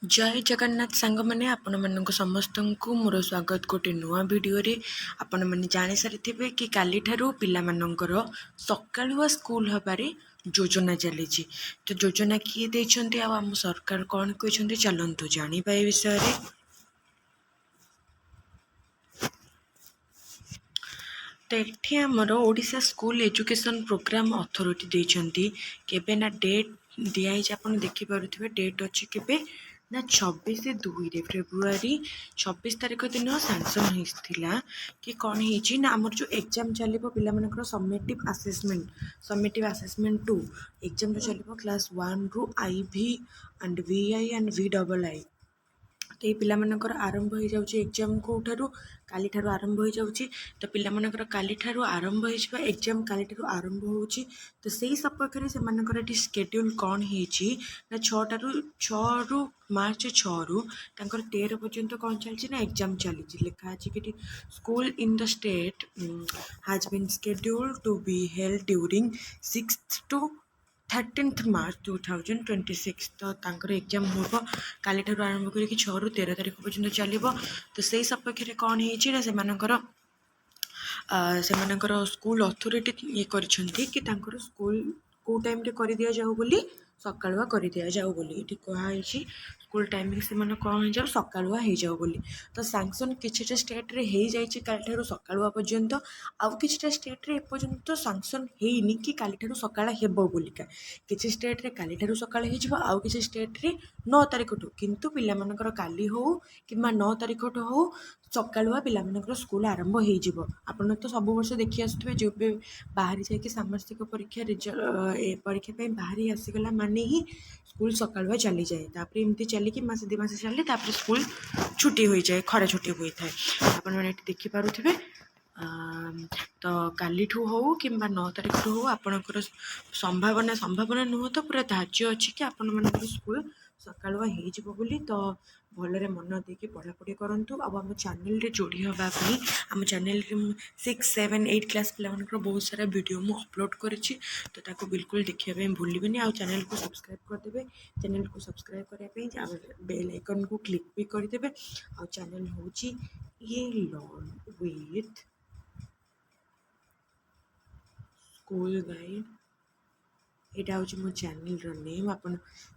जय जगन्नाथ सांग मैंने आपण मानक समस्त को मोर स्वागत गोटे नुआ वीडियो रे आपण मैंने जानी सारी कि काली ठारू पिला मानकर सकाळुआ स्कूल हबारे योजना चली। तो योजना किए देछंती आ आम सरकार कौन कहते चलतु जानिबा ए विषय रे। तो ये आमर Odisha school education programme authority देछंती केबे ना डेट दिखाई आप देखिपे डेट अच्छी के ना 26/2 फेब्रुआरी 26 तारीख दिन सैंक्शन होता कि कौन हो ना आमर जो एग्जाम चलो पे समेटिव आसेसमेंट 2 एग्जाम जो चलो क्लास 1 रु IV and VI and VII तो ये पिलामानकर आरंभ हो जाउची एग्जाम को ठारू काली ठारू आरंभ हो जाउची। तो पिलामानकर काली ठारू आरंभ हो एग्जाम काली ठारू आरंभ होउची। तो सेही सपक्ष रे सेमानकर एटी शेड्यूल कौन होईची ना 6 रु मार्च 6 रु तांकर 13 पर्यंत कौन चलची ना एग्जाम चली लिखा अछि कि school in the state has been scheduled to be held during 6th to 13th March 2026। तो तांकर एग्जाम हम काली ठारू आरंभ करके 6 रु 13 तारीख पर्यंत चलो। तो से सपक्ष कौन है सेमानकर स्कूल अथॉरिटी ये करिसेंती कि तांकर स्कूल को टाइम रे कर दिया जाऊ बोली सकाळुआ कर दिया जाऊ बोली ये कहुई स्कूल टाइमिंग से कौन हो जाऊ सकाळुआ हो जाऊ बोली। तो सैंक्शन किछटा स्टेट रे हो जाइए काली ठारू सकाळुआ पर्यंत आउ किछटा स्टेट रे एपर्यंत सैंक्शन हेनी कि काली ठारू सकाळ हेबो बोलिका किछि स्टेट रे काली ठारू सकाळ हो जिवो आउ किछि स्टेट रे 9 तारीख ठू किंतु पिलामानकर काली हो कि 9 तारीख ठू हो सकाळुआ पिलामानकर स्कूल आरंभ हो जिवो। आपण तो सब वर्ष देखि आसुथबे जो बाहरी जाके सामाजिक परीक्षा रिजल्ट परीक्षा पे बाहरी आसीगला माने ही स्कूल सकाळुआ चली जाए तापर एमती चलिकी मासे 2 मास चले तापर स्कूल छुट्टी हो जाए खरा छुट्टी होता है आपण मैंने देखि पारुथिबे। तो काली ठू हो कि 9 तारीख ठू हो आपणकर संभावना नुह तो पूरा धार्य अच्छी कि आपण मानकर स्कूल सकाळुआ हो बोली। तो भलरे मन देके पढ़ापढ़ी करूँ आम चैनल रे जोड़ी हाँपाई आम चैनल 6, 7, 8 क्लास पिलाମାନଙ୍କର बहुत सारा वीडियो मु अपलोड करिछि। तो ताको बिल्कुल देखिए भूलिबेनी आ चैनल को सब्सक्राइब करदेवे। चैनल को सब्सक्राइब करने बेल आइकन को क्लिक भी करदेवे। आ चैनल होची ये लर्न विथ स्कूल गाइड यहाँ हूँ मो चैनल नेम आप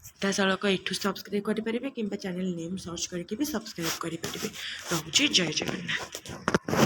सीधा सड़क एठू सब्सक्राइब करेंगे कि चैनल नेम सर्च करके भी सब्सक्राइब करेंगे। रोचे जय जगन्नाथ।